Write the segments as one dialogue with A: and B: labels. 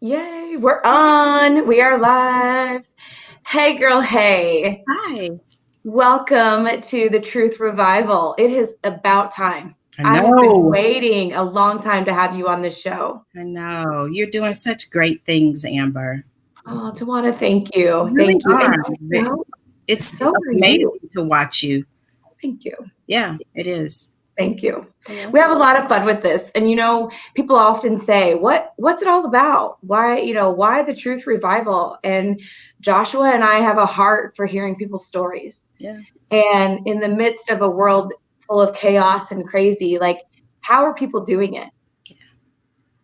A: Yay, we're on. We are live. Hey, girl, hey.
B: Hi.
A: Welcome to the Truth Revival. It is about time.
B: I
A: I have been
B: know.
A: waiting a long time to have you on this show.
B: I know. You're doing such great things, Amber.
A: Oh, Tajuana, thank you.
B: You really
A: Thank you.
B: are.
A: And
B: It's
A: so are
B: amazing
A: you.
B: to watch you.
A: Thank you.
B: Yeah, it is.
A: Thank you.
B: Yeah.
A: We have a lot of fun with this. And people often say, what's it all about? Why the Truth Revival? And Joshua and I have a heart for hearing people's stories.
B: Yeah.
A: And in the midst of a world full of chaos and crazy, like, how are people doing it?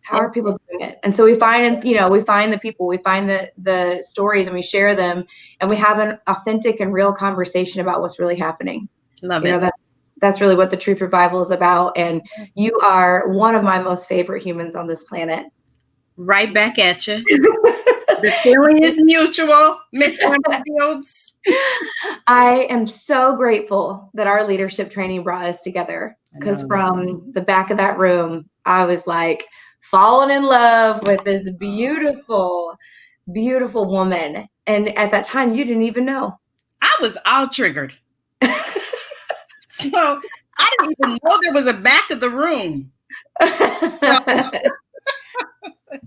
A: How are people doing it? And so we find the people, we find the stories, and we share them, and we have an authentic and real conversation about what's really happening.
B: Love it.
A: That's really what the Truth Revival is about. And you are one of my most favorite humans on this planet.
B: Right back at you. The feeling is mutual, Miss Amber Fields.
A: I am so grateful that our leadership training brought us together, because from the back of that room, I was like falling in love with this beautiful, beautiful woman. And at that time, you didn't even know.
B: I was all triggered. So I didn't even know there was a back of the room.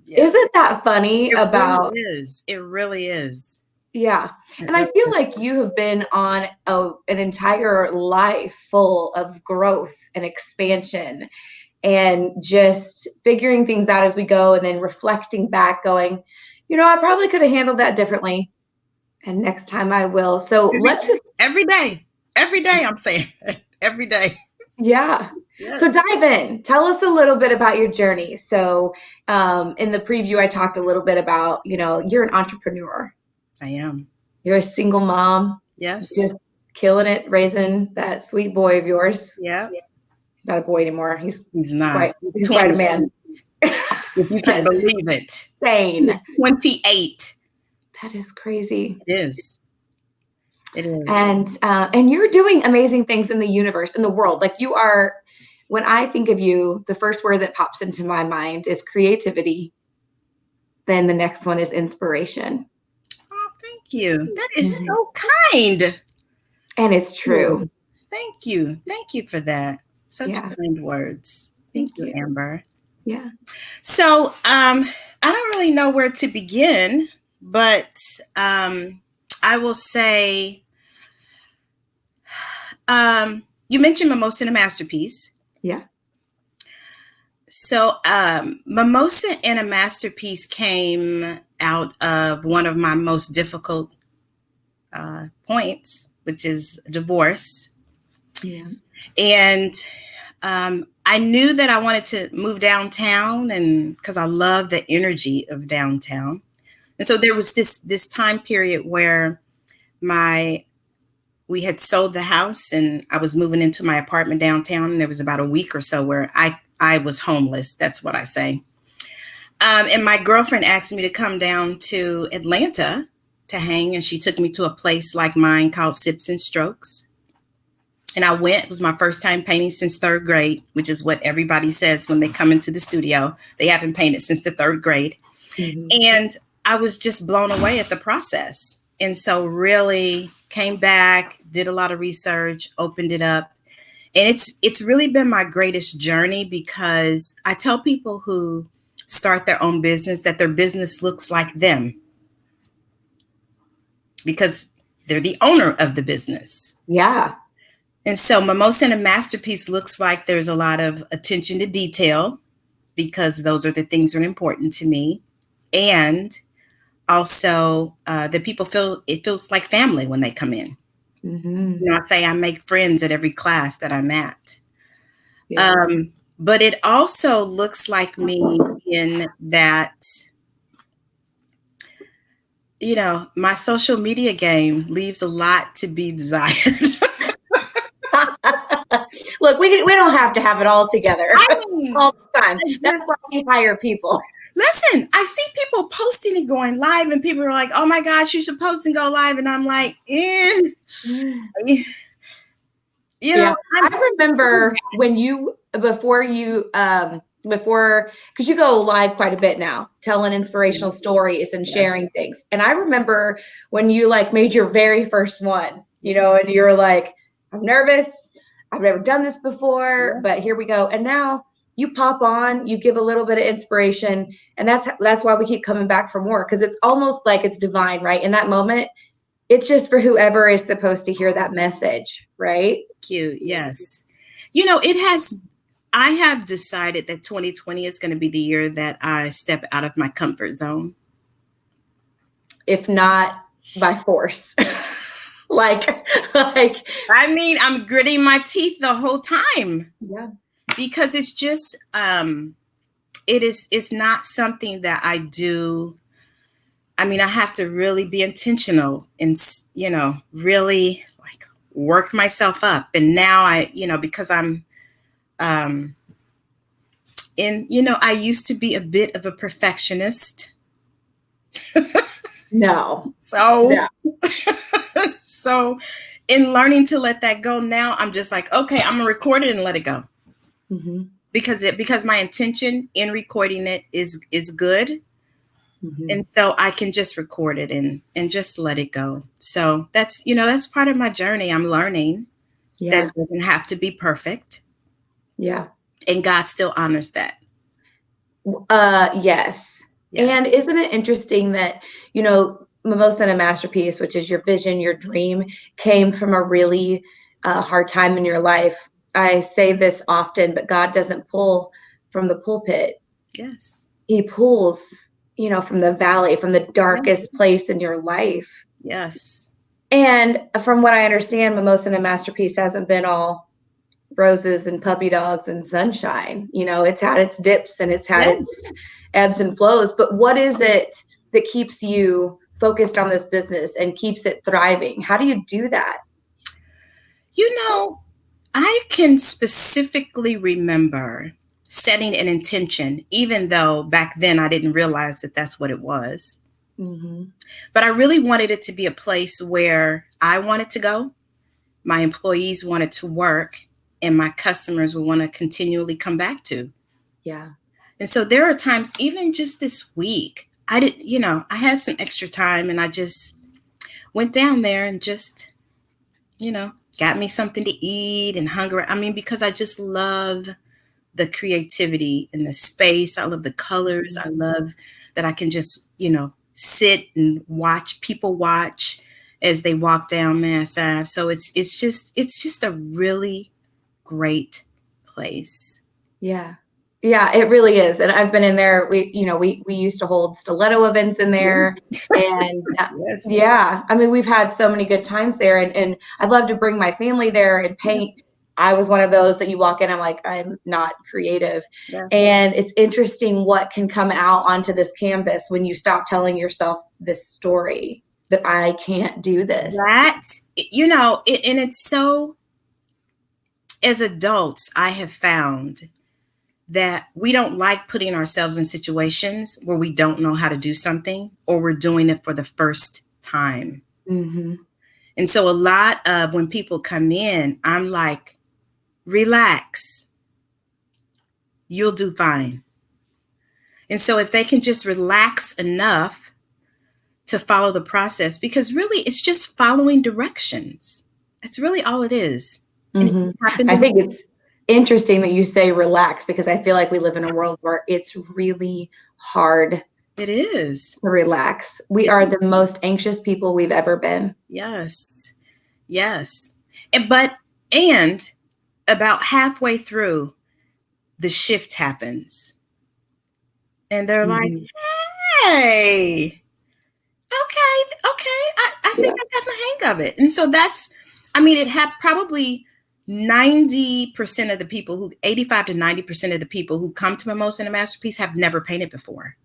A: Isn't that funny?
B: Really is. It really is.
A: Yeah. And I feel like you have been on an entire life full of growth and expansion and just figuring things out as we go, and then reflecting back going, I probably could have handled that differently. And next time I will. So let's just
B: every day I'm saying every day.
A: Yeah. So dive in. Tell us a little bit about your journey. So in the preview, I talked a little bit about, you're an entrepreneur.
B: I am.
A: You're a single mom.
B: Yes.
A: Just killing it, raising that sweet boy of yours.
B: Yeah.
A: He's not a boy anymore. He's
B: not.
A: He's quite a man.
B: If you can believe it.
A: Insane.
B: 28.
A: That is crazy.
B: It is. It is.
A: And you're doing amazing things in the universe, in the world. Like, you are, when I think of you, the first word that pops into my mind is creativity. Then the next one is inspiration.
B: Oh, thank you. That is so kind.
A: And it's true.
B: Thank you. Thank you for that. Such kind words. Thank you, Amber.
A: Yeah.
B: So I don't really know where to begin, but I will say, you mentioned Mimosa and a Masterpiece.
A: Yeah.
B: So Mimosa and a Masterpiece came out of one of my most difficult points, which is divorce.
A: Yeah.
B: And I knew that I wanted to move downtown, and because I love the energy of downtown. And so there was this time period where we had sold the house and I was moving into my apartment downtown, and there was about a week or so where I was homeless. That's what I say. And my girlfriend asked me to come down to Atlanta to hang, and she took me to a place like mine called Sips and Strokes. And I went. It was my first time painting since third grade, which is what everybody says when they come into the studio. They haven't painted since the third grade. Mm-hmm. And I was just blown away at the process. And so really came back, did a lot of research, opened it up. And it's really been my greatest journey, because I tell people who start their own business that their business looks like them, because they're the owner of the business.
A: Yeah.
B: And so Mimosa and a Masterpiece looks like there's a lot of attention to detail, because those are the things that are important to me. And also that people it feels like family when they come in. Mm-hmm. I say I make friends at every class that I'm at. Yeah. But it also looks like me in that, my social media game leaves a lot to be desired.
A: Look, we don't have to have it all together all the time. That's why we hire people.
B: Listen, I see people posting and going live, and people are like, "Oh my gosh, you should post and go live." And I'm like, I
A: remember when before you before, because you go live quite a bit now, telling inspirational stories and sharing things. And I remember when you like made your very first one, you know, and you're like, I'm nervous. I've never done this before, but here we go. And now you pop on, you give a little bit of inspiration, and that's why we keep coming back for more, because it's almost like it's divine, right? In that moment, it's just for whoever is supposed to hear that message, right?
B: Cute. Yes. You know, I have decided that 2020 is going to be the year that I step out of my comfort zone.
A: If not by force. like
B: I mean, I'm gritting my teeth the whole time.
A: Yeah.
B: Because it's just it's not something that I do. I mean, I have to really be intentional and, you know, really like work myself up. And now I, you know, because I'm you know, I used to be a bit of a perfectionist.
A: No.
B: So, yeah. So in learning to let that go now, I'm just like, okay, I'm gonna record it and let it go. Mm-hmm. Because my intention in recording it is good. Mm-hmm. And so I can just record it and just let it go. So that's, you know, that's part of my journey. I'm learning that it doesn't have to be perfect. Yeah. And God still honors that.
A: Yes. Yeah. And isn't it interesting that, you know, Mimosa and a Masterpiece, which is your vision, your dream, came from a really hard time in your life. I say this often, but God doesn't pull from the pulpit.
B: Yes.
A: He pulls, you know, from the valley, from the darkest place in your life.
B: Yes.
A: And from what I understand, Mimosa and a Masterpiece hasn't been all roses and puppy dogs and sunshine. You know, it's had its dips and it's had its ebbs and flows. But what is it that keeps you focused on this business and keeps it thriving? How do you do that?
B: You know, I can specifically remember setting an intention, even though back then I didn't realize that that's what it was. Mm-hmm. But I really wanted it to be a place where I wanted to go, my employees wanted to work, and my customers would want to continually come back to. Yeah. And so there are times, even just this week, I had some extra time and I just went down there and just, you know, got me something to eat and hung around. I mean, because I just love the creativity in the space. I love the colors. I love that I can just, you know, sit and watch people watch as they walk down Mass Ave. So it's just a really great place.
A: Yeah. Yeah, it really is. And I've been in there. We used to hold stiletto events in there. And yeah, I mean, we've had so many good times there, and I'd love to bring my family there and paint. Yeah. I was one of those that you walk in, I'm like, I'm not creative. Yeah. And it's interesting what can come out onto this canvas when you stop telling yourself this story that I can't do this.
B: That, you know, and it's so, as adults, I have found that we don't like putting ourselves in situations where we don't know how to do something or we're doing it for the first time. Mm-hmm. And so a lot of when people come in, I'm like, relax, you'll do fine. And so if they can just relax enough to follow the process, because really it's just following directions. That's really all it is.
A: Mm-hmm. I think it's interesting that you say relax, because I feel like we live in a world where it's really hard.
B: It is.
A: To relax. We are the most anxious people we've ever been.
B: Yes. Yes. And about halfway through, the shift happens. And they're like, hey, okay. I think I got the hang of it. And so that's, I mean, it had probably 90% of the people 85 to 90% of the people who come to Mimosa and a Masterpiece have never painted before.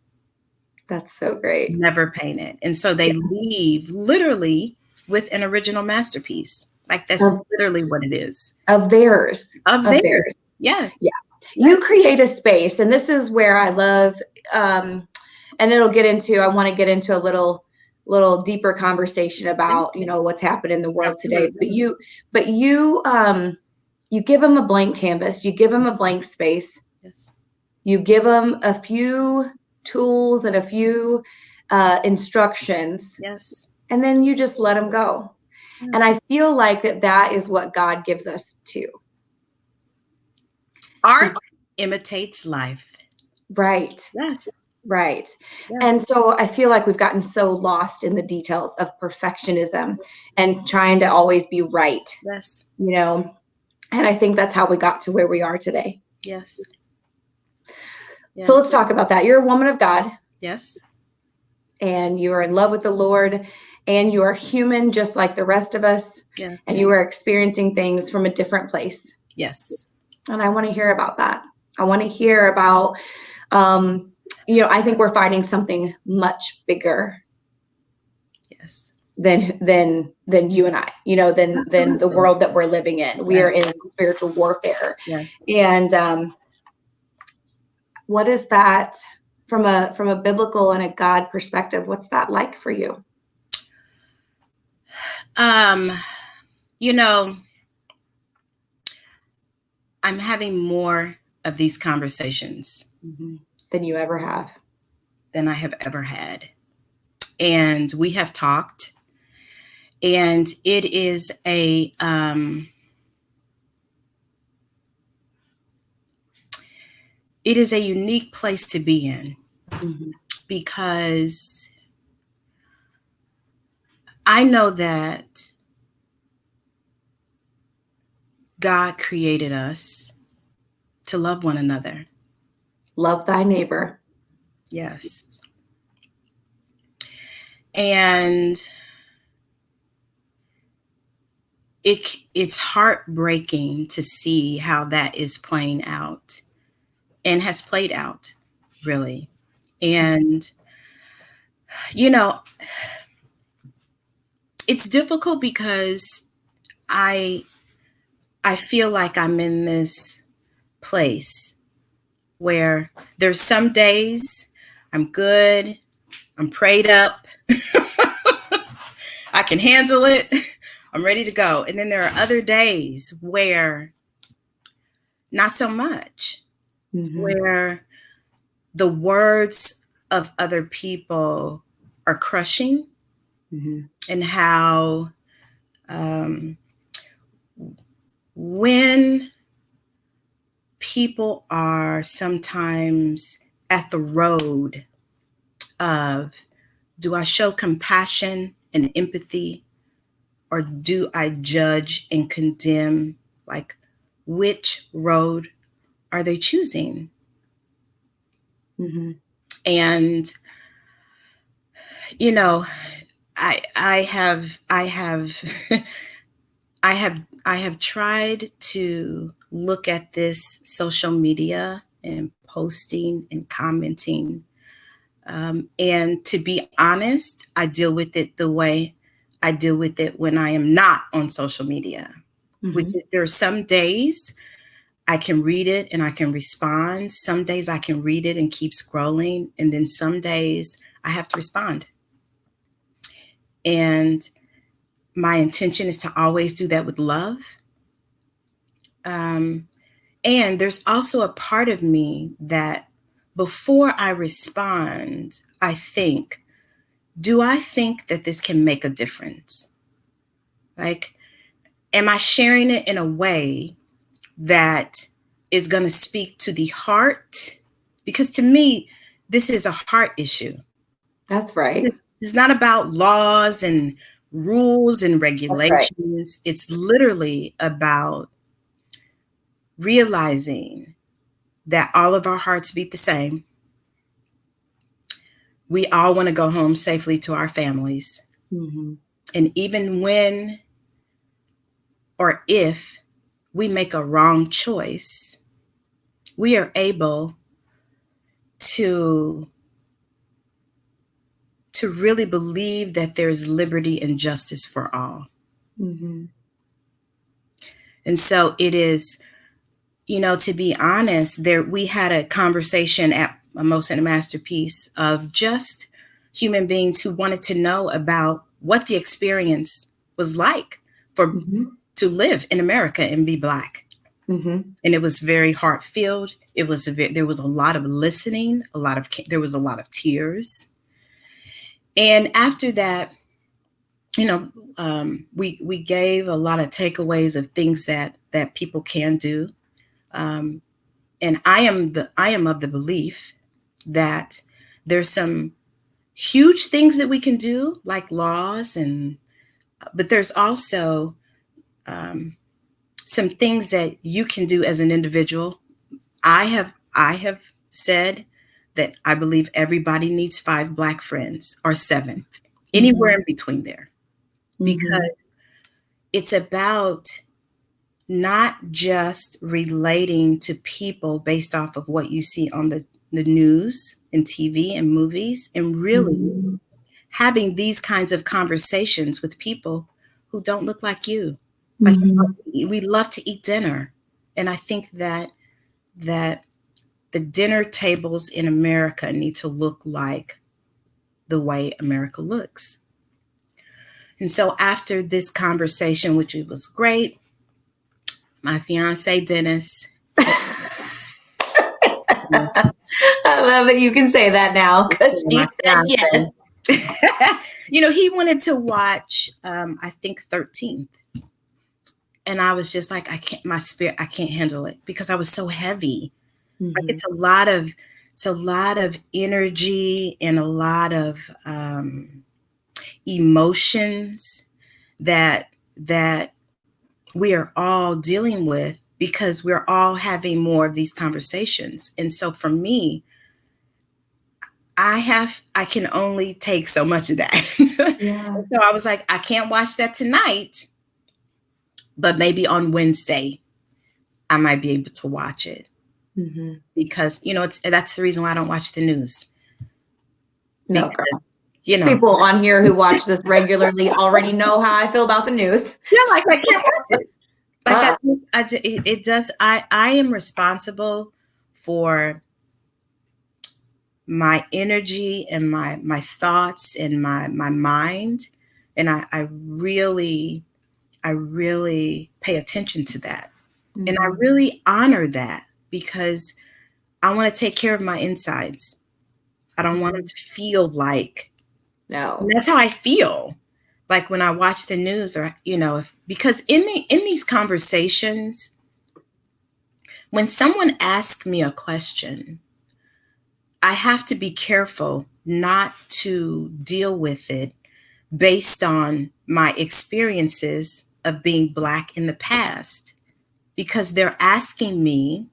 A: That's so great.
B: Never painted. And so they leave literally with an original masterpiece. Like that's literally what it is.
A: Of theirs.
B: Of theirs. Yeah.
A: Yeah. You create a space, and this is where I love, and I want to get into a little deeper conversation about, you know, what's happened in the world today. But you give them a blank canvas, you give them a blank space. Yes. You give them a few tools and a few instructions,
B: Yes.
A: and then you just let them go.
B: Yes.
A: And I feel like that is what God gives us too.
B: Art imitates life.
A: Right.
B: Yes.
A: Right.
B: Yes.
A: And so I feel like we've gotten so lost in the details of perfectionism and trying to always be right.
B: Yes.
A: You know, and I think that's how we got to where we are today.
B: Yes.
A: Yes. So let's talk about that. You're a woman of God.
B: Yes.
A: And you are in love with the Lord, and you are human just like the rest of us.
B: Yeah.
A: And you are experiencing things from a different place.
B: Yes.
A: And I want to hear about that. I want to hear about, I think we're fighting something much bigger.
B: Yes.
A: Than you and I, than the world that we're living in. We are in spiritual warfare.
B: Yeah.
A: And what is that from a biblical and a God perspective? What's that like for you?
B: I'm having more of these conversations
A: than you ever have.
B: Than I have ever had. And we have talked, and it is a unique place to be in, because I know that God created us to love one another.
A: Love thy neighbor.
B: Yes. And it's heartbreaking to see how that is playing out and has played out, really. And, it's difficult because I feel like I'm in this place where there's some days I'm good, I'm prayed up, I can handle it, I'm ready to go. And then there are other days where not so much, where the words of other people are crushing, and how when people are sometimes at the road of, do I show compassion and empathy, or do I judge and condemn? Like, which road are they choosing? And I have I have tried to look at this social media and posting and commenting, and to be honest, I deal with it the way I deal with it when I am not on social media. Which is, there are some days I can read it and I can respond. Some days I can read it and keep scrolling. And then some days I have to respond. And my intention is to always do that with love. And there's also a part of me that before I respond, I think, do I think that this can make a difference? Like, am I sharing it in a way that is going to speak to the heart? Because to me, this is a heart issue.
A: That's right.
B: It's not about laws and rules and regulations. Right. It's literally about realizing that all of our hearts beat the same. We all want to go home safely to our families. And even when or if we make a wrong choice, we are able to really believe that there's liberty and justice for all. And so it is, to be honest, we had a conversation at Most and a Masterpiece of just human beings who wanted to know about what the experience was like to live in America and be Black. And it was very heart-filled. There was a lot of listening, there was a lot of tears. And after that, we gave a lot of takeaways of things that people can do. And I am of the belief that there's some huge things that we can do, like laws, but there's also some things that you can do as an individual. I have said that I believe everybody needs 5 Black friends or 7, anywhere in between there, because it's about not just relating to people based off of what you see on the news and TV and movies, and really having these kinds of conversations with people who don't look like you. Like, we love to eat dinner. And I think that the dinner tables in America need to look like the way America looks. And so after this conversation, which it was great, my fiance, Dennis.
A: I love that you can say that now, because she said yes.
B: He wanted to watch, I think 13th. And I was just like, I can't handle it, because I was so heavy. Like, it's a lot of energy and a lot of emotions that we are all dealing with, because we're all having more of these conversations. And so for me, I can only take so much of that. Yeah. So I was like, I can't watch that tonight, but maybe on Wednesday I might be able to watch it. Because, that's the reason why I don't watch the news.
A: No, girl. People on here who watch this regularly already know how I feel about the news.
B: Yeah, like, I can't watch it. Like, it does. I am responsible for my energy and my thoughts and my mind, and I really pay attention to that, and I really honor that, because I want to take care of my insides. I don't want them to feel like,
A: no.
B: And that's how I feel. Like, when I watch the news, or, because in these conversations, when someone asks me a question, I have to be careful not to deal with it based on my experiences of being Black in the past, because they're asking me,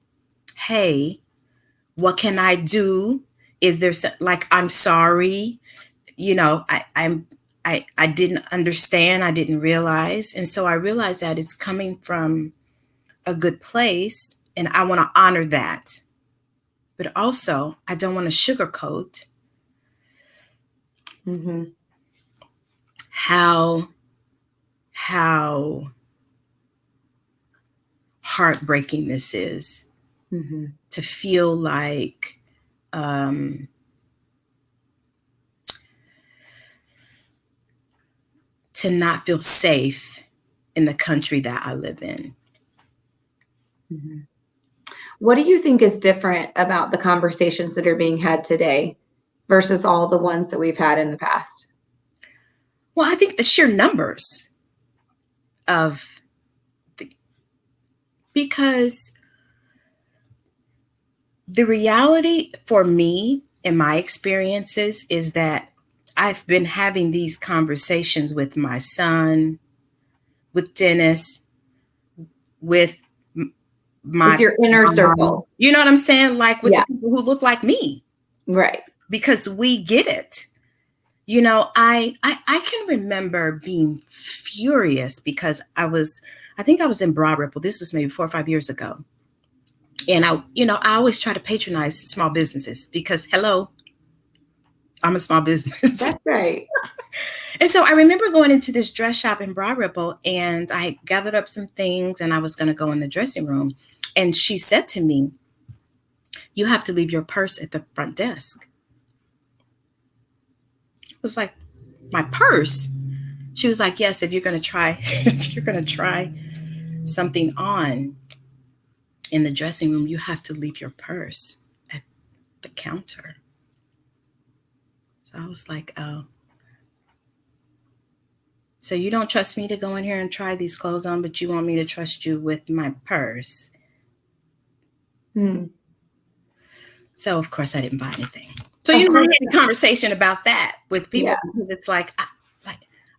B: hey, what can I do? Is there like, I'm sorry, I didn't understand. I didn't realize. And so I realized that it's coming from a good place, and I want to honor that. But also, I don't want to sugarcoat how heartbreaking this is, to feel like to not feel safe in the country that I live in.
A: What do you think is different about the conversations that are being had today versus all the ones that we've had in the past?
B: Well, I think the sheer numbers because the reality for me and my experiences is that I've been having these conversations with my son, with Dennis, with
A: your inner circle.
B: You know what I'm saying? Like, with the people who look like me.
A: Right.
B: Because we get it. I can remember being furious because I think I was in Broad Ripple. This was maybe 4 or 5 years ago. And I always try to patronize small businesses, because hello, I'm a small business.
A: That's right.
B: And so I remember going into this dress shop in Broad Ripple, and I gathered up some things, and I was going to go in the dressing room. And she said to me, you have to leave your purse at the front desk. I was like, my purse? She was like, yes, if you're going to try something on. in the dressing room, you have to leave your purse at the counter. So I was like, oh. So you don't trust me to go in here and try these clothes on, but you want me to trust you with my purse. So of course I didn't buy anything. So I had a conversation about that with people, because it's like,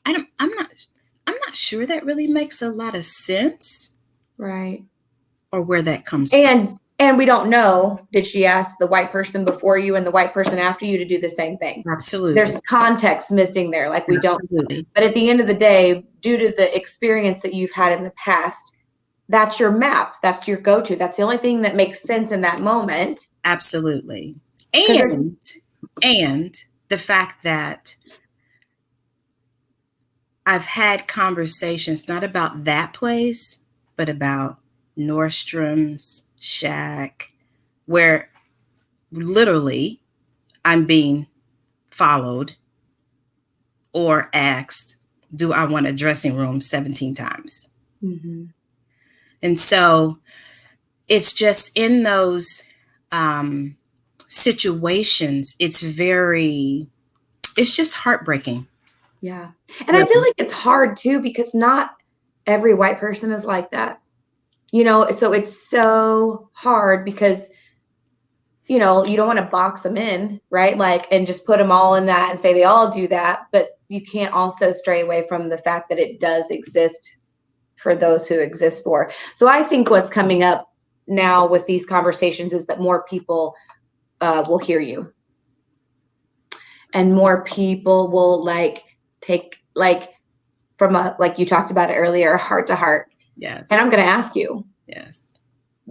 B: I'm not sure that really makes a lot of sense,
A: right?
B: Or where that comes from.
A: And we don't know, did she ask the white person before you and the white person after you to do the same thing?
B: Absolutely.
A: There's context missing there, like we don't. But at the end of the day, due to the experience that you've had in the past, that's your map. That's your go-to. That's the only thing that makes sense in that moment.
B: Absolutely. And the fact that I've had conversations not about that place, but about Nordstrom's, Shack, where literally I'm being followed or asked, do I want a dressing room 17 times?
A: Mm-hmm.
B: And so it's just in those situations, it's just heartbreaking.
A: Yeah. And I feel like it's hard too, because not every white person is like that. So it's so hard because, you don't want to box them in, right? Like, and just put them all in that and say they all do that. But you can't also stray away from the fact that it does exist for those who exist for. So I think what's coming up now with these conversations is that more people will hear you. And more people will take from like you talked about it earlier, heart to heart.
B: Yes.
A: And I'm going to ask you.
B: Yes.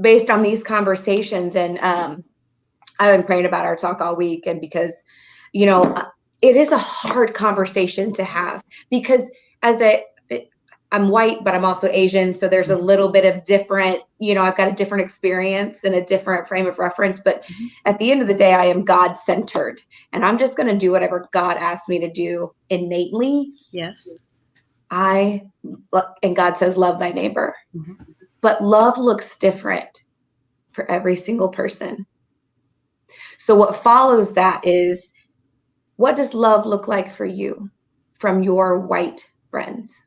A: Based on these conversations, and I've been praying about our talk all week, and because, it is a hard conversation to have, because I'm white, but I'm also Asian. So there's a little bit of different, I've got a different experience and a different frame of reference. But at the end of the day, I am God-centered, and I'm just going to do whatever God asked me to do innately.
B: Yes.
A: And God says, love thy neighbor. Mm-hmm. But love looks different for every single person. So what follows that is, what does love look like for you from your white friends?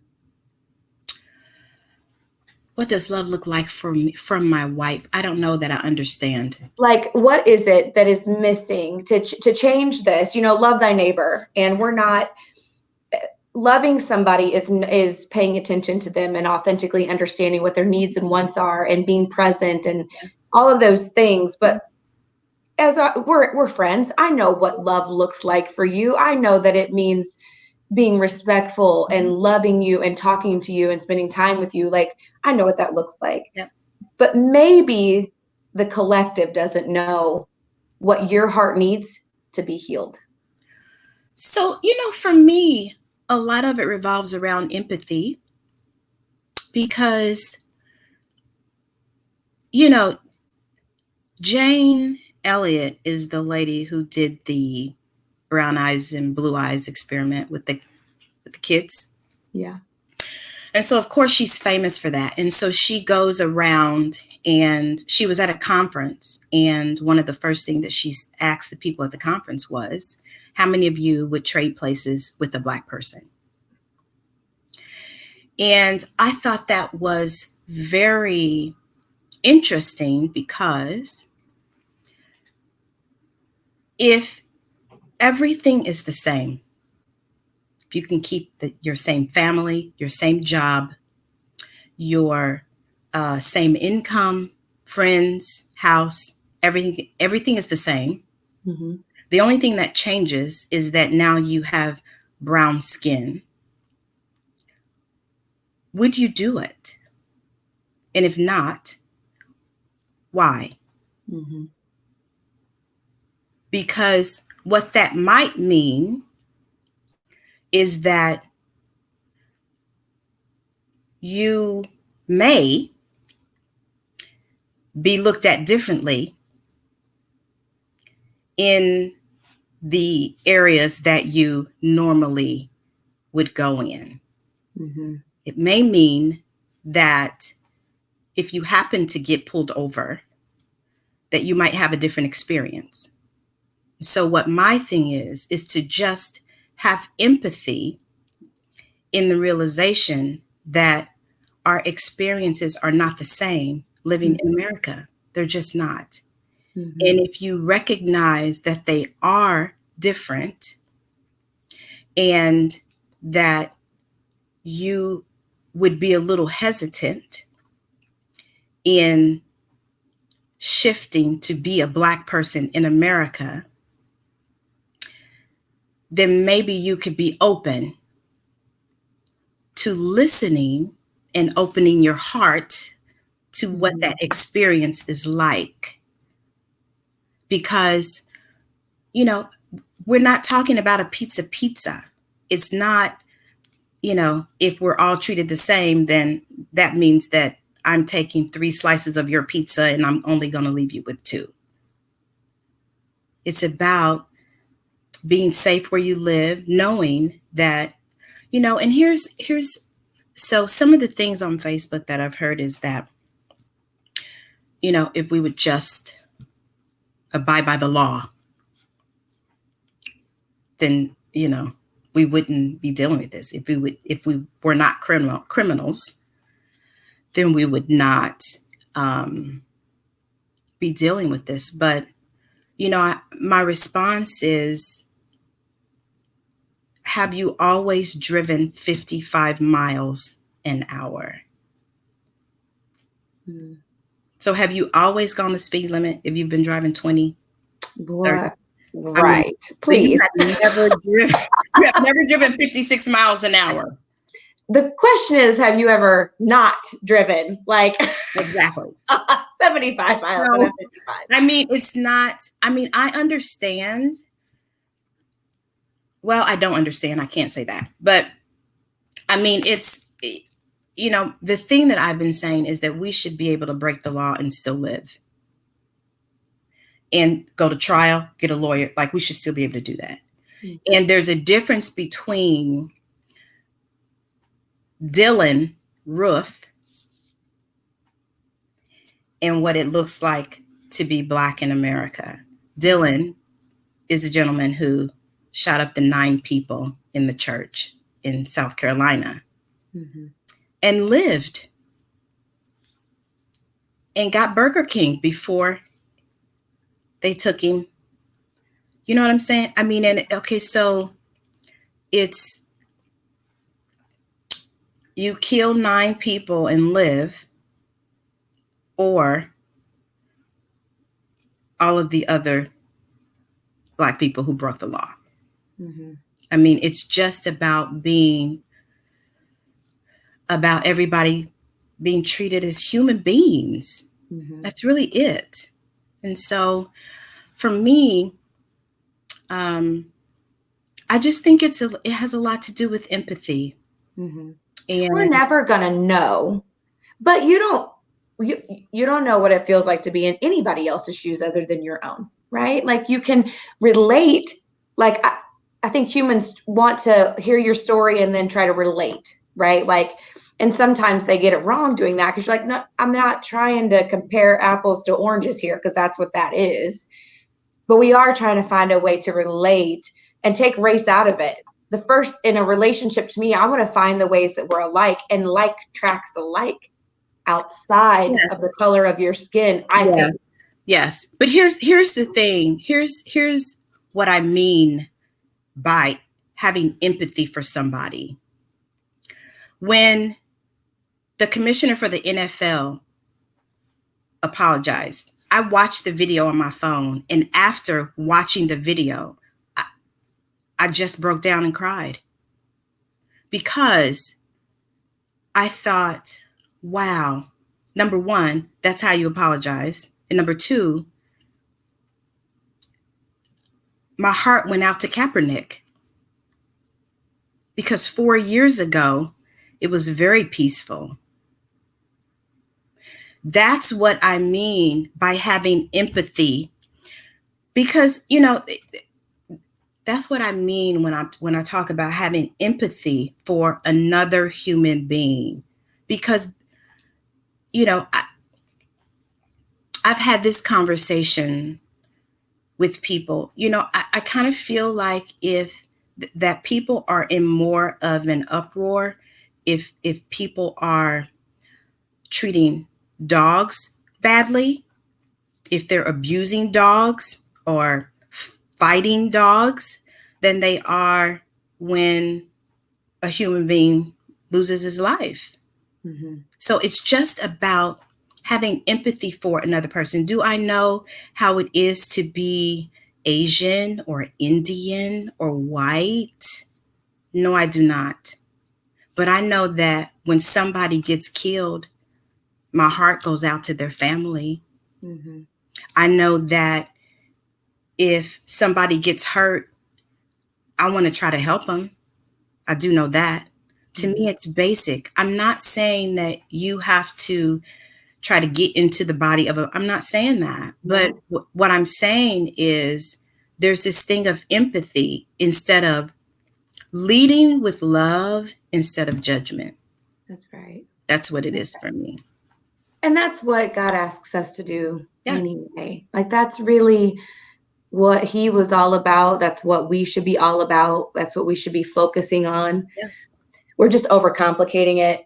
B: What does love look like from my wife? I don't know that I understand.
A: Like, what is it that is missing to change this? Love thy neighbor. And we're not loving somebody is paying attention to them and authentically understanding what their needs and wants are and being present and all of those things. But as we're friends, I know what love looks like for you. I know that it means being respectful and loving you and talking to you and spending time with you. Like, I know what that looks like.
B: Yep.
A: But maybe the collective doesn't know what your heart needs to be healed.
B: So, for me, a lot of it revolves around empathy, because, Jane Elliott is the lady who did the brown eyes and blue eyes experiment with the kids.
A: Yeah.
B: And so, of course, she's famous for that. And so she goes around, and she was at a conference. And one of the first things that she asked the people at the conference was, how many of you would trade places with a Black person? And I thought that was very interesting, because if everything is the same, if you can keep your same family, your same job, your same income, friends, house, everything is the same. Mm-hmm. The only thing that changes is that now you have brown skin. Would you do it? And if not, why? Mm-hmm. Because what that might mean is that you may be looked at differently in the areas that you normally would go in. Mm-hmm. It may mean that if you happen to get pulled over, that you might have a different experience. So what my thing is to just have empathy in the realization that our experiences are not the same living in America. They're just not.
A: Mm-hmm.
B: And if you recognize that they are different and that you would be a little hesitant in shifting to be a Black person in America, then maybe you could be open to listening and opening your heart to what that experience is like. Because, you know, we're not talking about a pizza. It's not, you know, if we're all treated the same, then that means that I'm taking 3 slices of your pizza and I'm only going to leave you with 2. It's about being safe where you live, knowing that, you know, and here's so some of the things on Facebook that I've heard is that, you know, if we would just abide by the law, then, you know, we wouldn't be dealing with this. If we were not criminals, then we would not be dealing with this. But, you know, my response is, have you always driven 55 miles an hour?
A: Mm.
B: So have you always gone the speed limit if you've been driving 20?
A: What?
B: 30?
A: Right.
B: I mean,
A: Please.
B: So you have never driven 56 miles an hour.
A: The question is, have you ever not driven like
B: Exactly
A: 75 miles
B: No.
A: and 55?
B: I mean, it's not, I mean, I understand. Well, I don't understand. I can't say that. But I mean, it's, you know, the thing that I've been saying is that we should be able to break the law and still live and go to trial, get a lawyer. Like, we should still be able to do that. Mm-hmm. And there's a difference between Dylan Roof and what it looks like to be Black in America. Dylan is a gentleman who shot up the 9 people in the church in South Carolina and lived and got Burger King before they took him. You know what I'm saying? I mean, and okay, so it's, you kill 9 people and live, or all of the other Black people who broke the law. I mean, it's just about everybody being treated as human beings. That's really it. And so for me, I just think it has a lot to do with empathy. And
A: we're never gonna know, but you don't know what it feels like to be in anybody else's shoes other than your own, right? Like, you can relate. Like, I think humans want to hear your story and then try to relate, right? Like, and sometimes they get it wrong doing that, because you're like, no, I'm not trying to compare apples to oranges here, because that's what that is. But we are trying to find a way to relate and take race out of it. The first, in a relationship, to me, I want to find the ways that we're alike, and like tracks alike outside of the color of your skin, I think.
B: Yes. But here's the thing. Here's what I mean by having empathy for somebody. When the commissioner for the NFL apologized, I watched the video on my phone, and after watching the video, I just broke down and cried, because I thought, wow, number one, that's how you apologize. And number two, my heart went out to Kaepernick, because 4 years ago, it was very peaceful. That's what I mean by having empathy, because, you know, that's what I mean when I talk about having empathy for another human being, because, you know, I've had this conversation with people. I kind of feel like if that people are in more of an uproar, if people are treating dogs badly, if they're abusing dogs or fighting dogs, than they are when a human being loses his life. Mm-hmm. So it's just about having empathy for another person. Do I know how it is to be Asian or Indian or white? No, I do not. But I know that when somebody gets killed, my heart goes out to their family. Mm-hmm. I know that if somebody gets hurt, I want to try to help them. I do know that. To me, it's basic. I'm not saying that you have to try to get into the body of I'm not saying that. But what I'm saying is there's this thing of empathy instead of leading with love instead of judgment.
A: That's right.
B: That's what it is for me.
A: And that's what God asks us to do anyway. Like, that's really what he was all about. That's what we should be all about. That's what we should be focusing on. Yeah. We're just overcomplicating it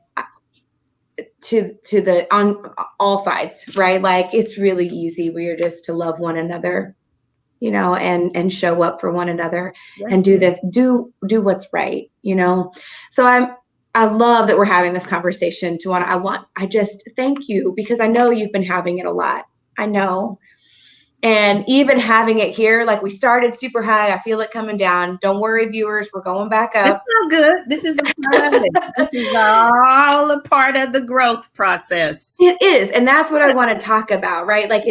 A: on all sides, right? Like, it's really easy. We are just to love one another, and show up for one another, and do what's right, So I love that we're having this conversation, Tajuana. I just thank you, because I know you've been having it a lot. I know. And even having it here, like, we started super high. I feel it coming down. Don't worry, viewers. We're going back up.
B: It's all good. This is a part of it. This is all a part of the growth process.
A: It is. And that's what I want to talk about, right? Like,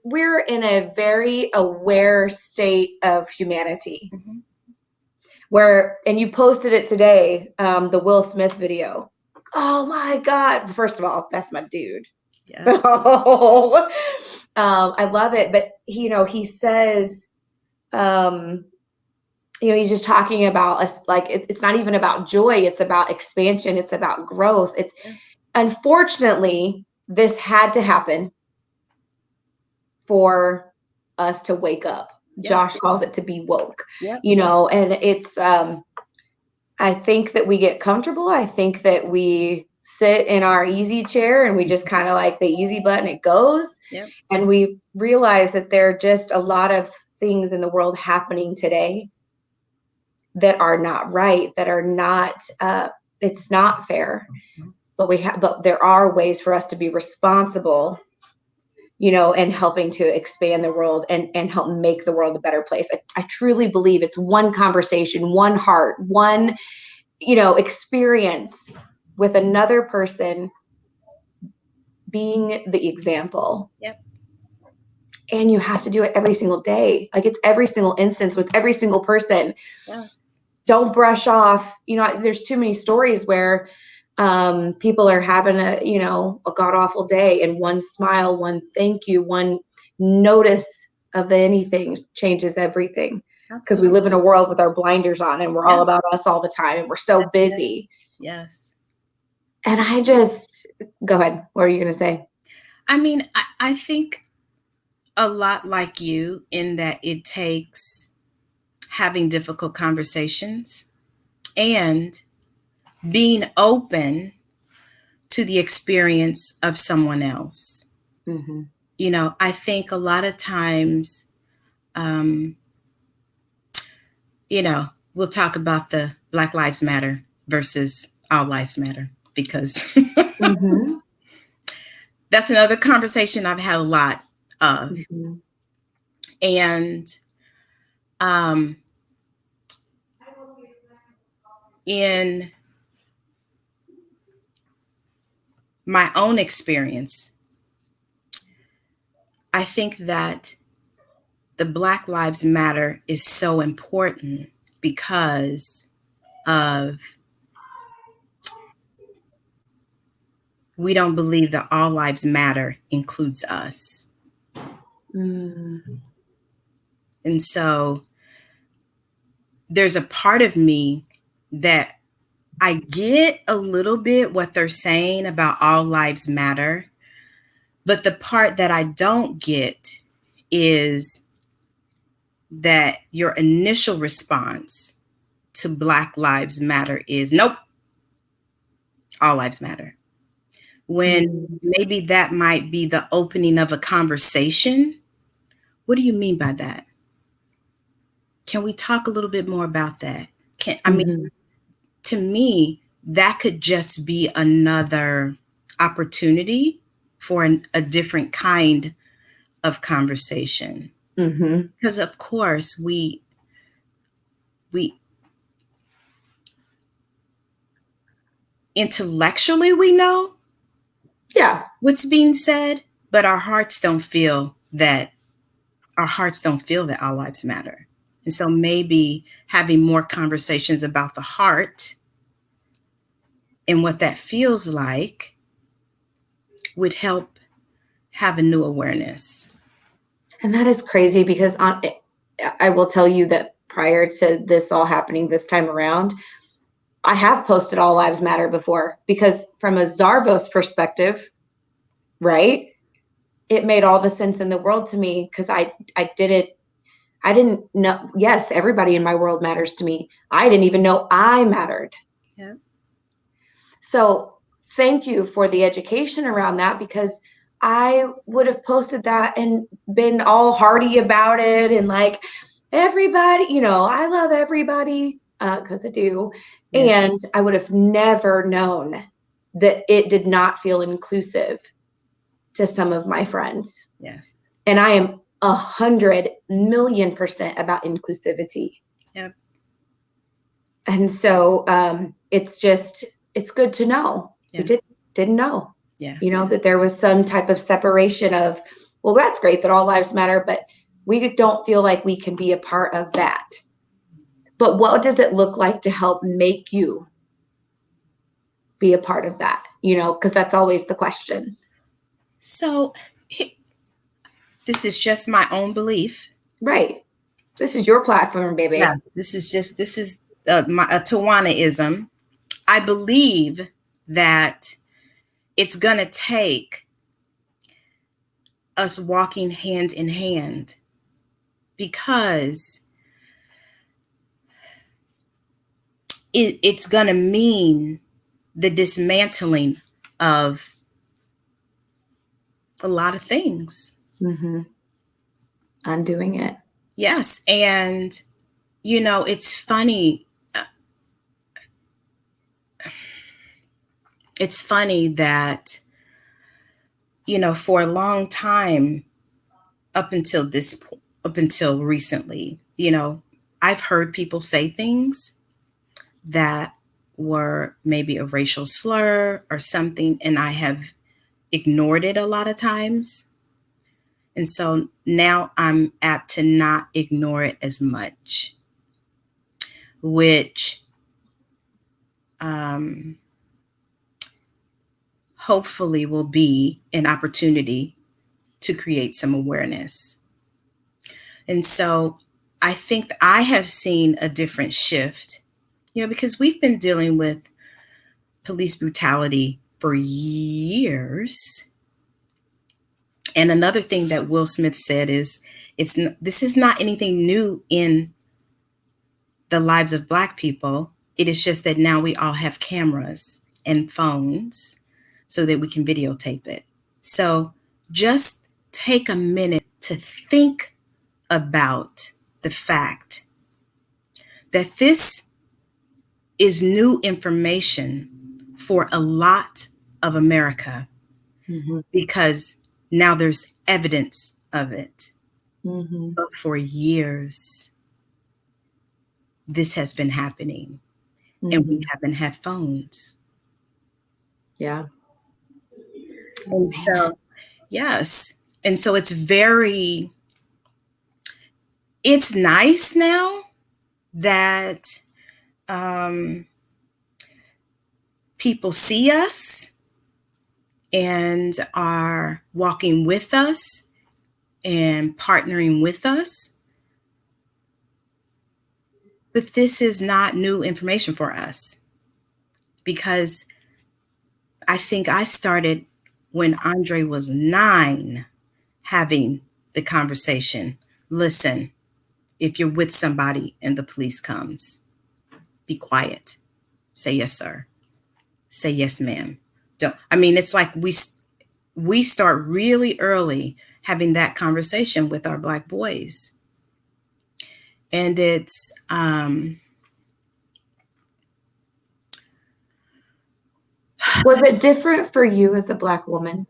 A: we're in a very aware state of humanity. Mm-hmm. And you posted it today, the Will Smith video. Oh my God. First of all, that's my dude. Yeah. So I love it. But, he says, he's just talking about us. Like, it's not even about joy. It's about expansion. It's about growth. Unfortunately, this had to happen for us to wake up. Yep. Josh calls it to be woke, yep. And it's, I think that we get comfortable. I think that we sit in our easy chair and we just kind of like the easy button, it goes. Yep. And we realize that there are just a lot of things in the world happening today that are not right, that are not, it's not fair. Mm-hmm. But there are ways for us to be responsible, and helping to expand the world and help make the world a better place. I truly believe it's one conversation, one heart, one, experience with another person being the example. Yep. And you have to do it every single day. Like, it's every single instance with every single person. Yes. Don't brush off. There's too many stories where people are having a god awful day, and one smile, one thank you, one notice of anything changes everything. Because we live in a world with our blinders on, and we're all about us all the time, and we're so busy. Yes. And go ahead. What are you going to say?
B: I mean, I think a lot like you, in that it takes having difficult conversations and being open to the experience of someone else. Mm-hmm. I think a lot of times, we'll talk about the Black Lives Matter versus All Lives Matter, because mm-hmm. that's another conversation I've had a lot of. Mm-hmm. And in my own experience, I think that the Black Lives Matter is so important because of, we don't believe that all lives matter includes us. Mm. And so there's a part of me that I get a little bit what they're saying about all lives matter, But the part that I don't get is that your initial response to Black Lives Matter is nope, all lives matter. When maybe that might be the opening of a conversation. What do you mean by that? Can we talk a little bit more about that? To me, that could just be another opportunity for a different kind of conversation. Because of course we intellectually we know what's being said, but our hearts don't feel that all lives matter. And so maybe having more conversations about the heart and what that feels like would help have a new awareness.
A: And that is crazy because I will tell you that prior to this all happening this time around, I have posted All Lives Matter before, because from a Zarvos perspective, right, it made all the sense in the world to me, because I didn't know. Yes, everybody in my world matters to me. I didn't even know I mattered.
B: Yeah.
A: So thank you for the education around that, because I would have posted that and been all hearty about it and like, everybody, I love everybody, because I do.
B: Yeah.
A: And I would have never known that it did not feel inclusive to some of my friends.
B: Yes.
A: And I am 100,000,000% about inclusivity.
B: Yep.
A: And so it's good to know.
B: Yeah.
A: We didn't know,
B: Yeah.
A: That there was some type of separation of, well, that's great that all lives matter, but we don't feel like we can be a part of that. But what does it look like to help make you be a part of that? Because that's always the question.
B: So this is just my own belief.
A: Right. This is your platform, baby.
B: Yeah. This is my Tajuana-ism. I believe that it's going to take us walking hand in hand, because it's going to mean the dismantling of a lot of things.
A: Undoing it.
B: Yes. And, it's funny. It's funny that, for a long time, up until recently, I've heard people say things that were maybe a racial slur or something, and I have ignored it a lot of times. And so now I'm apt to not ignore it as much, which hopefully will be an opportunity to create some awareness. And so I think I have seen a different shift, because we've been dealing with police brutality for years. And another thing that Will Smith said is, this is not anything new in the lives of Black people. It is just that now we all have cameras and phones so that we can videotape it. So just take a minute to think about the fact that this is new information for a lot of America, because now there's evidence of it. But for years, this has been happening, and we haven't had phones.
A: Yeah.
B: And so, yes. And so it's nice now that people see us and are walking with us and partnering with us. But this is not new information for us, because I think I started when Andre was 9, having the conversation. Listen, if you're with somebody and the police comes, be quiet. Say yes, sir. Say yes, ma'am. Don't. I mean, it's like we start really early having that conversation with our Black boys, and it's
A: Was it different for you as a Black woman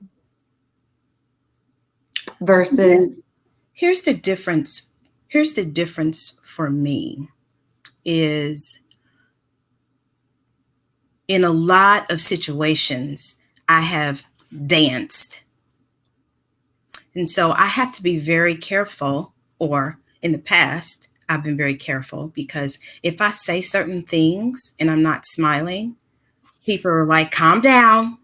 A: versus?
B: Here's the difference. Here's the difference for me is in a lot of situations, I have danced. And so I have to be very careful, or in the past, I've been very careful, because if I say certain things and I'm not smiling, people are like, calm down.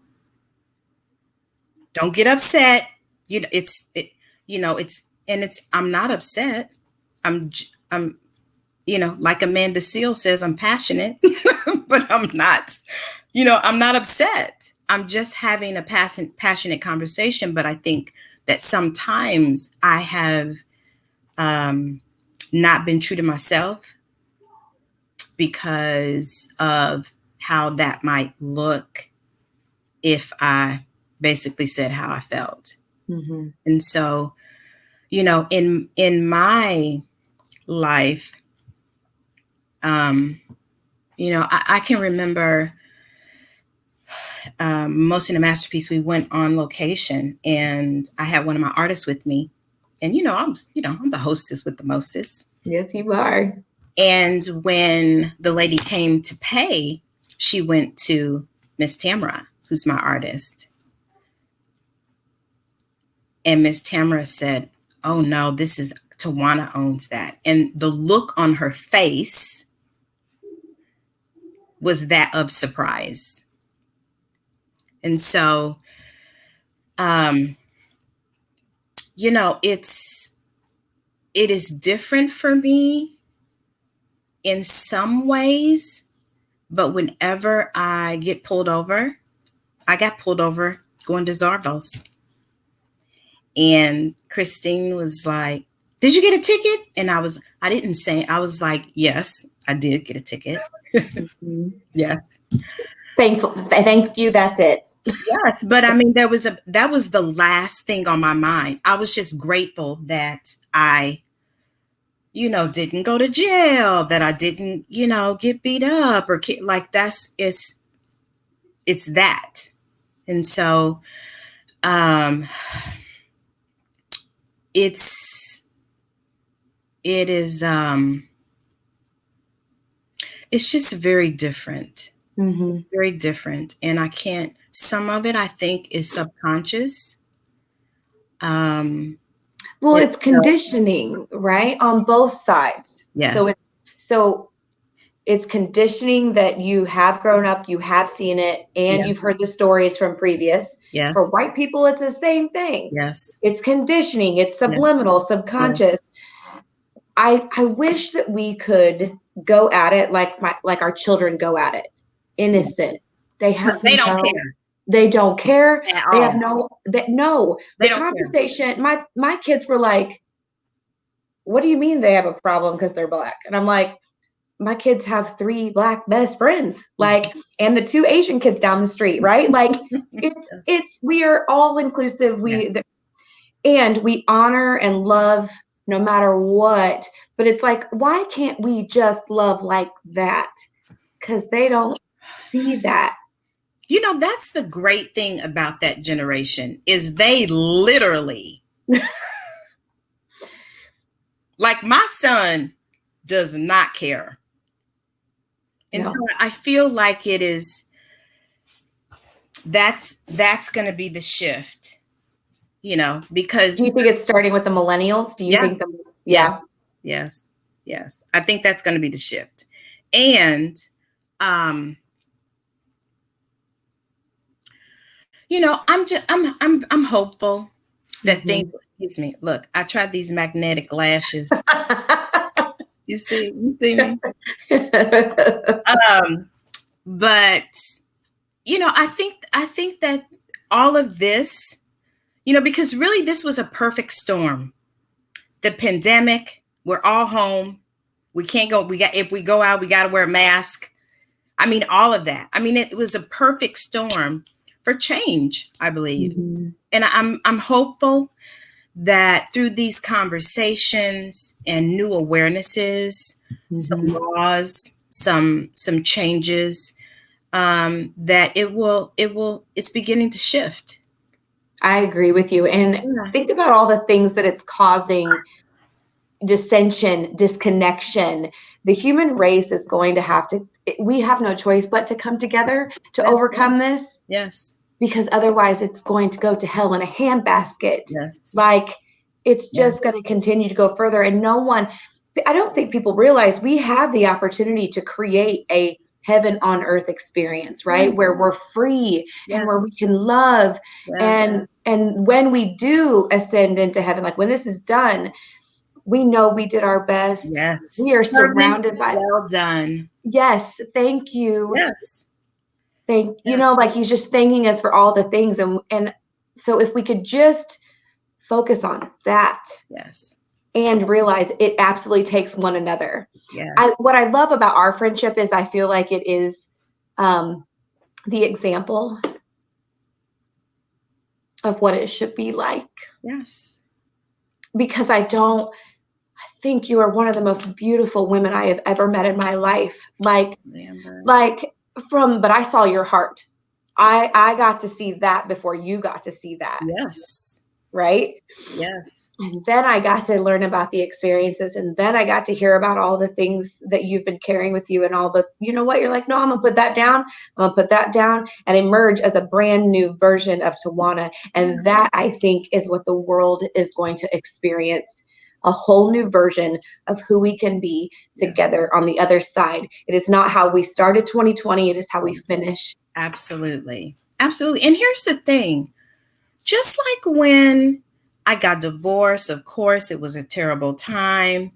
B: Don't get upset. I'm not upset. I'm, like Amanda Seal says, I'm passionate, but I'm not, I'm not upset. I'm just having a passionate conversation. But I think that sometimes I have not been true to myself because of how that might look if I basically said how I felt. Mm-hmm. And so, in my life, I can remember most in the masterpiece, we went on location and I had one of my artists with me. And, I'm the hostess with the mostest.
A: Yes, you are.
B: And when the lady came to pay, she went to Miss Tamara, who's my artist. And Miss Tamara said, oh no, this is Tajuana owns that. And the look on her face was that of surprise. And so, it is different for me in some ways, but whenever I get pulled over, I got pulled over going to Zardos. And Christine was like, did you get a ticket? And I was like, yes, I did get a ticket. Mm-hmm. Yes.
A: Thank you. That's it.
B: Yes. But I mean, that was the last thing on my mind. I was just grateful that I, didn't go to jail, that I didn't, get beat up or like it's that. And so, it is, it's just very different. Mm-hmm. It's very different. And some of it I think is subconscious.
A: Well, it's conditioning, right? On both sides.
B: Yeah.
A: So it's conditioning that you have grown up, you have seen it, and you've heard the stories from previous.
B: Yes.
A: For white people, it's the same thing.
B: Yes.
A: It's conditioning. It's subliminal, subconscious. I wish that we could go at it like our children go at it, innocent. They don't care. They don't care. They have the conversation. Care. My kids were like, what do you mean they have a problem because they're Black? And I'm like, my kids have 3 Black best friends, like, and the 2 Asian kids down the street, right? Like, we are all inclusive. And we honor and love no matter what. But it's like, why can't we just love like that? Because they don't see that.
B: That's the great thing about that generation is they literally, like my son does not care. And so I feel like that's going to be the shift, because.
A: Do you think it's starting with the millennials? Do you think
B: yeah. Yes. I think that's going to be the shift. And, I'm hopeful that things, excuse me, look, I tried these magnetic lashes. You see me? But, I think that all of this, because really this was a perfect storm. The pandemic, we're all home. We can't go. If we go out, we got to wear a mask. I mean, all of that. I mean, it was a perfect storm for change, I believe.
A: Mm-hmm.
B: And I'm hopeful that through these conversations and new awarenesses, some
A: Mm-hmm.
B: laws, some changes, that it's beginning to shift.
A: I agree with you. And
B: Yeah.
A: think about all the things that it's causing: dissension, disconnection. The human race is going to have to, we have no choice but to come together to
B: That's right.
A: overcome this,
B: Yes.
A: because otherwise it's going to go to hell in a handbasket.
B: Yes.
A: Like, it's
B: Yeah.
A: just going to continue to go further. And I don't think people realize we have the opportunity to create a heaven on earth experience, right?
B: Yes.
A: Where we're free and
B: Yes.
A: where we can love.
B: Yes.
A: And when we do ascend into heaven, like when this is done, we know we did our best.
B: Yes.
A: We are
B: Servant,
A: surrounded by,
B: well done.
A: yes, thank you.
B: Yes.
A: You
B: Yes.
A: know, like he's just thanking us for all the things. And so if we could just focus on that
B: Yes.
A: and realize it absolutely takes one another.
B: Yes.
A: What I love about our friendship is I feel like it is the example of what it should be like.
B: Yes.
A: Because I think you are one of the most beautiful women I have ever met in my life.
B: Amber.
A: But I saw your heart. I got to see that before you got to see that.
B: Yes.
A: Right.
B: Yes.
A: And then I got to learn about the experiences, and then I got to hear about all the things that you've been carrying with you, and all the, you know what, you're like, no, I'm gonna put that down. I'm gonna put that down and emerge as a brand new version of Tajuana. And that, I think, is what the world is going to experience: a whole new version of who we can be together on the other side. It is not how we started 2020, it is how we finish.
B: Absolutely. Absolutely. And here's the thing. Just like when I got divorced, of course, it was a terrible time.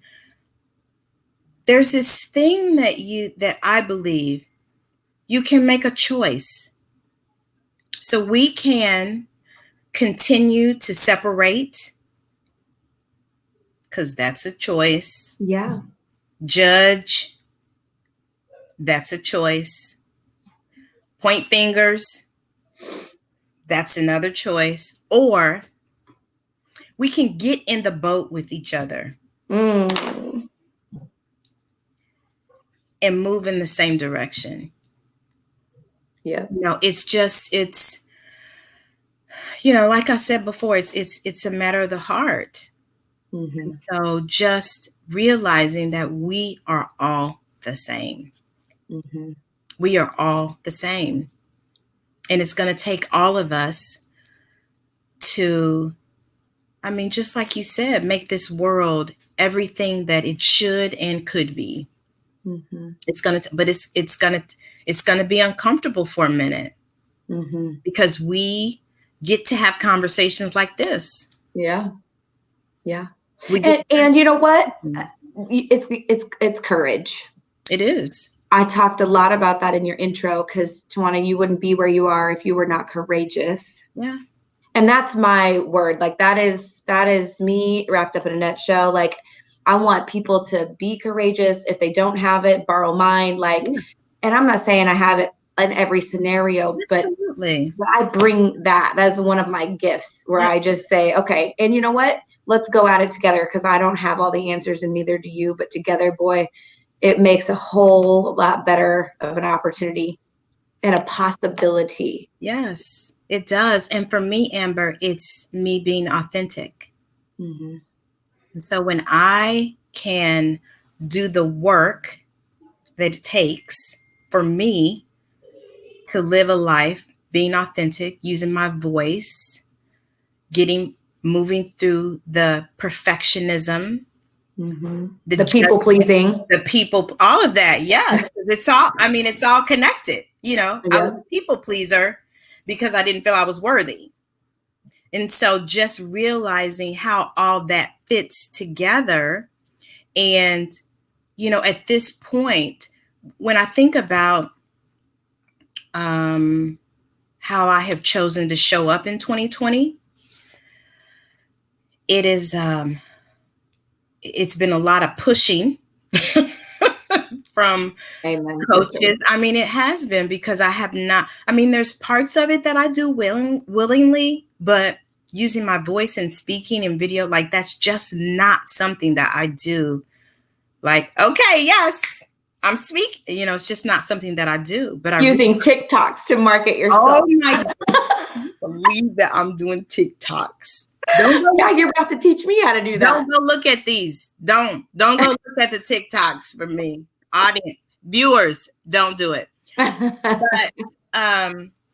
B: There's this thing that I believe you can make a choice. So we can continue to separate, because that's a choice.
A: Yeah.
B: Judge, that's a choice. Point fingers, that's another choice. Or we can get in the boat with each other
A: Mm.
B: and move in the same direction.
A: Yeah.
B: It's like I said before, it's a matter of the heart.
A: Mm-hmm.
B: So just realizing that we are all the same.
A: Mm-hmm.
B: We are all the same. And it's going to take all of us to, just like you said, make this world everything that it should and could be.
A: Mm-hmm.
B: It's going to be uncomfortable for a minute.
A: Mm-hmm.
B: Because we get to have conversations like this.
A: Yeah. Yeah. And you know what? It's courage.
B: It is.
A: I talked a lot about that in your intro, because Tajuana, you wouldn't be where you are if you were not courageous.
B: Yeah.
A: And that's my word. Like that is me wrapped up in a nutshell. Like, I want people to be courageous. If they don't have it, borrow mine. And I'm not saying I have it in every scenario,
B: Absolutely.
A: but I bring that. That's one of my gifts, where I just say, okay, and you know what? Let's go at it together, because I don't have all the answers and neither do you. But together, boy, it makes a whole lot better of an opportunity and a possibility.
B: Yes, it does. And for me, Amber, it's me being authentic.
A: Mm-hmm.
B: And so when I can do the work that it takes for me to live a life being authentic, using my voice, moving through the perfectionism,
A: Mm-hmm. The people pleasing,
B: all of that. Yes. It's all connected. I was a people pleaser because I didn't feel I was worthy. And so just realizing how all that fits together. And, at this point, when I think about how how I have chosen to show up in 2020, it is it's been a lot of pushing from
A: Amen,
B: coaches.
A: sister.
B: I mean, it has been, because I have not, I mean, there's parts of it that I do willingly, but using my voice and speaking and video, like, that's just not something that I do. Like, okay, yes, I'm speaking, you know, it's just not something that I do. But
A: Using TikToks to market yourself.
B: Oh my God, I can't believe that I'm doing TikToks.
A: Yeah, you're about to teach me how to do that.
B: Don't go look at these. Don't go look at the TikToks for me. Audience, viewers, don't do it. But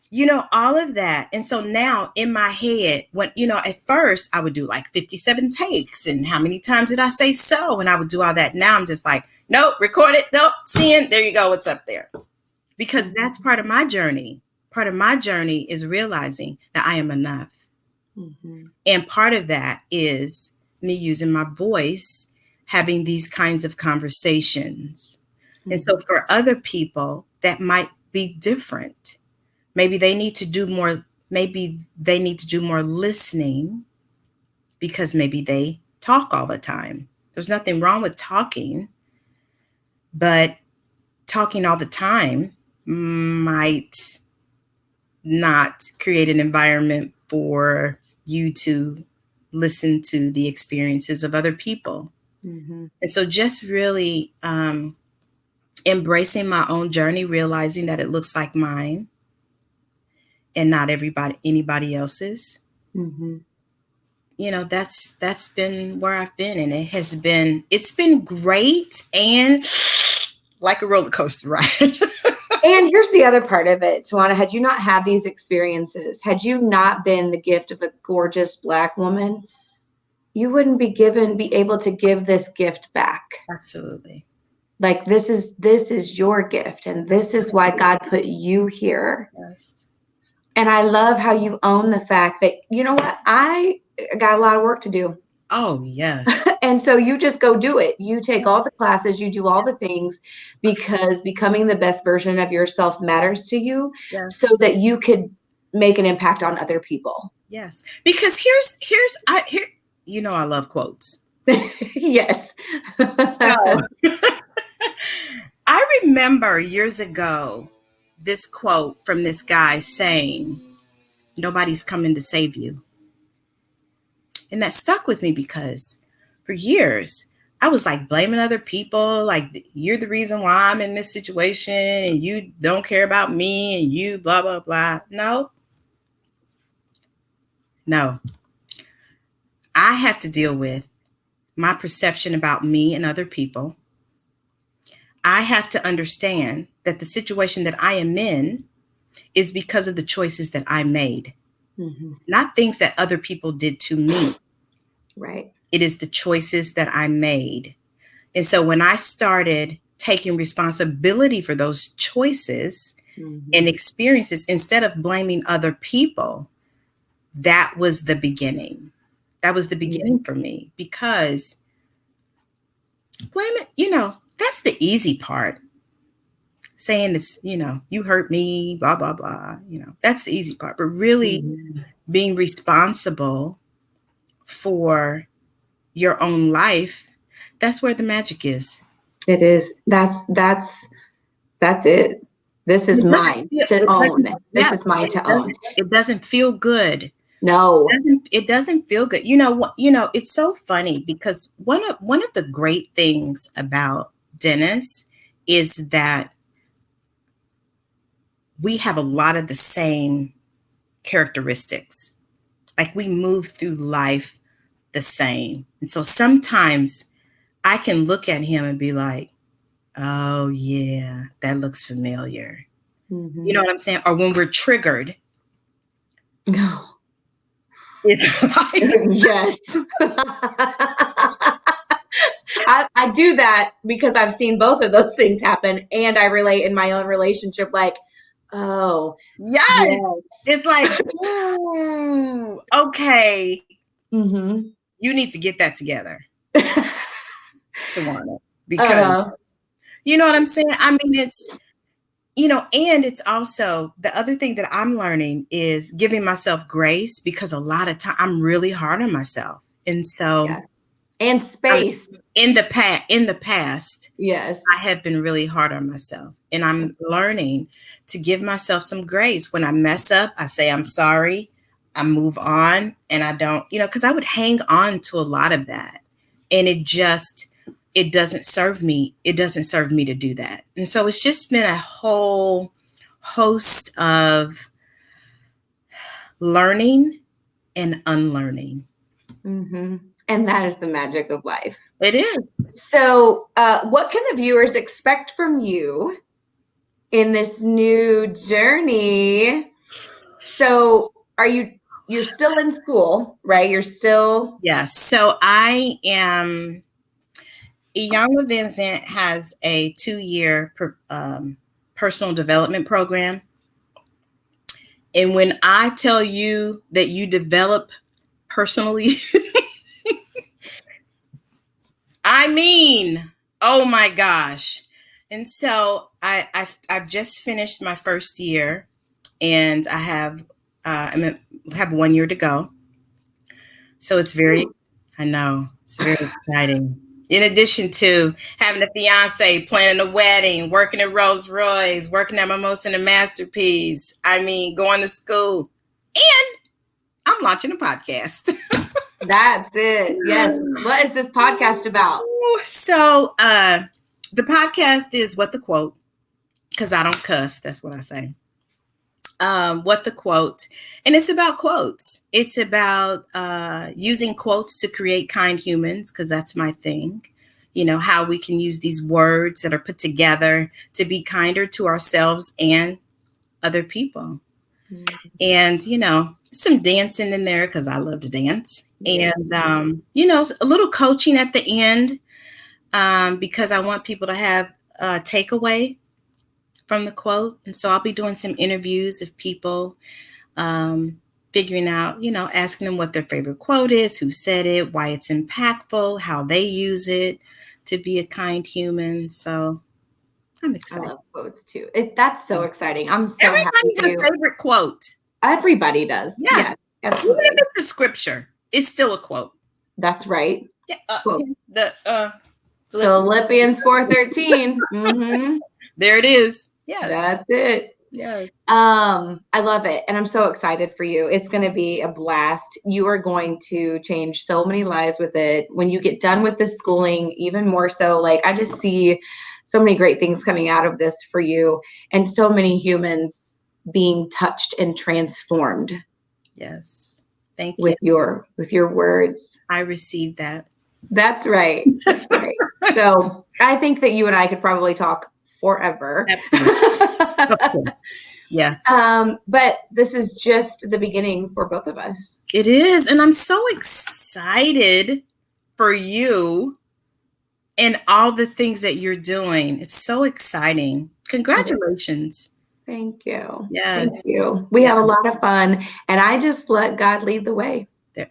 B: you know, all of that. And so now in my head, when, you know, at first I would do like 57 takes, and how many times did I say so? And I would do all that. Now I'm just like, nope, record it. Nope, seeing, there you go. It's up there. Because that's part of my journey. Part of my journey is realizing that I am enough. Mm-hmm. And part of that is me using my voice, having these kinds of conversations. Mm-hmm. And so for other people, that might be different. Maybe they need to do more. Maybe they need to do more listening, because maybe they talk all the time. There's nothing wrong with talking, but talking all the time might not create an environment for you to listen to the experiences of other people. Mm-hmm. And so just really embracing my own journey, realizing that it looks like mine and not anybody else's. Mm-hmm. You know, that's been where I've been, and it's been great and like a roller coaster ride.
A: And here's the other part of it, Tajuana. Had you not had these experiences, had you not been the gift of a gorgeous Black woman, you wouldn't be able to give this gift back.
B: Absolutely.
A: Like, this is your gift, and this is why God put you here. Yes. And I love how you own the fact that, you know what, I got a lot of work to do.
B: Oh, yes.
A: And so you just go do it. You take all the classes, you do all the things, because becoming the best version of yourself matters to you. Yes. So that you could make an impact on other people.
B: Yes. Because here's you know, I love quotes.
A: Yes.
B: So, I remember years ago this quote from this guy saying, "Nobody's coming to save you." And that stuck with me, because for years I was like blaming other people, like, you're the reason why I'm in this situation, and you don't care about me, and you blah, blah, blah. No. I have to deal with my perception about me and other people. I have to understand that the situation that I am in is because of the choices that I made, mm-hmm. not things that other people did to me.
A: Right.
B: It is the choices that I made. And so when I started taking responsibility for those choices, mm-hmm. and experiences, instead of blaming other people, that was the beginning. That was the beginning, mm-hmm. for me, because blame it, you know, that's the easy part. Saying this, you know, you hurt me, blah, blah, blah, you know, that's the easy part. But really, mm-hmm. being responsible for your own life, that's where the magic is.
A: It is. That's it. This is mine to own. This is mine to own.
B: It doesn't feel good.
A: No,
B: it doesn't feel good. You know what? You know, it's so funny, because one of the great things about Dennis is that we have a lot of the same characteristics. Like, we move through life the same. And so sometimes I can look at him and be like, oh yeah, that looks familiar. Mm-hmm. You know what I'm saying? Or when we're triggered.
A: No.
B: It's like,
A: yes. I do that because I've seen both of those things happen, and I relate in my own relationship, like, oh,
B: yes. It's like, ooh, okay. Mm-hmm. You need to get that together. Tajuana, because you know what I'm saying? I mean, and it's also the other thing that I'm learning is giving myself grace, because a lot of time I'm really hard on myself. And so
A: Yes. And space.
B: in the past,
A: Yes.
B: I have been really hard on myself, and I'm learning to give myself some grace. When I mess up, I say I'm sorry, I move on, and I don't, because I would hang on to a lot of that, and it doesn't serve me. It doesn't serve me to do that. And so it's just been a whole host of learning and unlearning.
A: Mm-hmm. And that is the magic of life.
B: It is.
A: So, what can the viewers expect from you in this new journey? So, you're still in school, right? You're still.
B: Yes. So I am. Young Vincent has a 2-year personal development program. And when I tell you that you develop personally, I mean, oh my gosh. And so I've just finished my first year, and I have 1 year to go. So it's I know, it's very exciting. In addition to having a fiance, planning a wedding, working at Rolls Royce, working at Mimosa and a Masterpiece. I mean, going to school, and I'm launching a podcast.
A: That's it. Yes. What is this podcast about?
B: So the podcast is What the Quote, because I don't cuss. That's what I say. What the Quote. And it's about quotes. It's about using quotes to create kind humans, because that's my thing. How we can use these words that are put together to be kinder to ourselves and other people. Mm-hmm. And, some dancing in there, because I love to dance. Yeah. And, a little coaching at the end, because I want people to have a takeaway from the quote. And so I'll be doing some interviews of people, figuring out, asking them what their favorite quote is, who said it, why it's impactful, how they use it to be a kind human. So I'm excited.
A: I love quotes too. That's so exciting. I'm so happy for you.
B: Everybody's a favorite quote.
A: Everybody does. Yes, absolutely.
B: Even if it's a scripture, it's still a quote.
A: That's right.
B: Yeah.
A: Philippians 4:13. Mm-hmm.
B: There it is. Yes.
A: That's it.
B: Yes.
A: I love it. And I'm so excited for you. It's going to be a blast. You are going to change so many lives with it. When you get done with this schooling, even more so, I just see so many great things coming out of this for you, and so many humans being touched and transformed.
B: Yes. Thank you.
A: With your words.
B: I received that.
A: That's right. That's right. So I think that you and I could probably talk forever.
B: Of course. Yes.
A: But this is just the beginning for both of us.
B: It is. And I'm so excited for you and all the things that you're doing. It's so exciting. Congratulations.
A: Thank you.
B: Yeah.
A: Thank you. We have a lot of fun, and I just let God lead the way.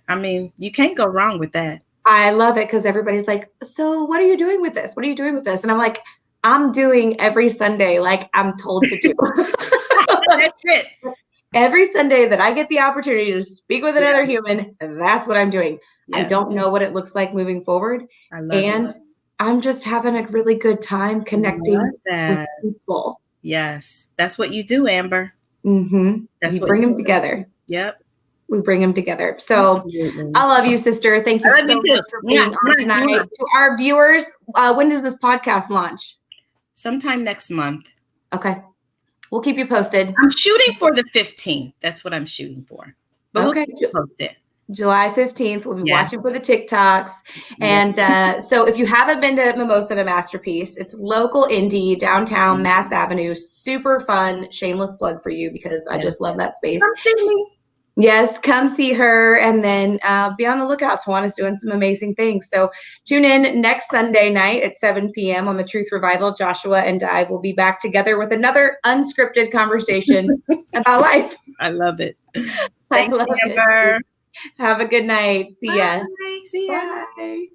B: I mean, you can't go wrong with that.
A: I love it, because everybody's like, so what are you doing with this? What are you doing with this? And I'm like, I'm doing every Sunday like I'm told to do.
B: That's it.
A: Every Sunday that I get the opportunity to speak with another human, that's what I'm doing. Yeah. I don't know what it looks like moving forward. And I'm just having a really good time connecting with people.
B: Yes. That's what you do, Amber.
A: Mm-hmm. That's we bring them together.
B: Yep.
A: We bring them together. So absolutely. I love you, sister. Thank you so much for being on tonight. To our viewers, when does this podcast launch?
B: Sometime next month.
A: Okay. We'll keep you posted.
B: I'm shooting for the 15th. That's what I'm shooting for. But we'll keep you posted.
A: July 15th. We'll be watching for the TikToks. And so if you haven't been to Mimosa and a Masterpiece, it's local indie, downtown, Mass Avenue. Super fun. Shameless plug for you, because I just love that space.
B: Come see me.
A: Yes, come see her, and then be on the lookout. Tajuana's doing some amazing things. So tune in next Sunday night at 7 p.m. on the Truth Revival. Joshua and I will be back together with another unscripted conversation about life.
B: I love it.
A: I love it. Have a good night. See ya.
B: Bye. See ya.
A: Bye.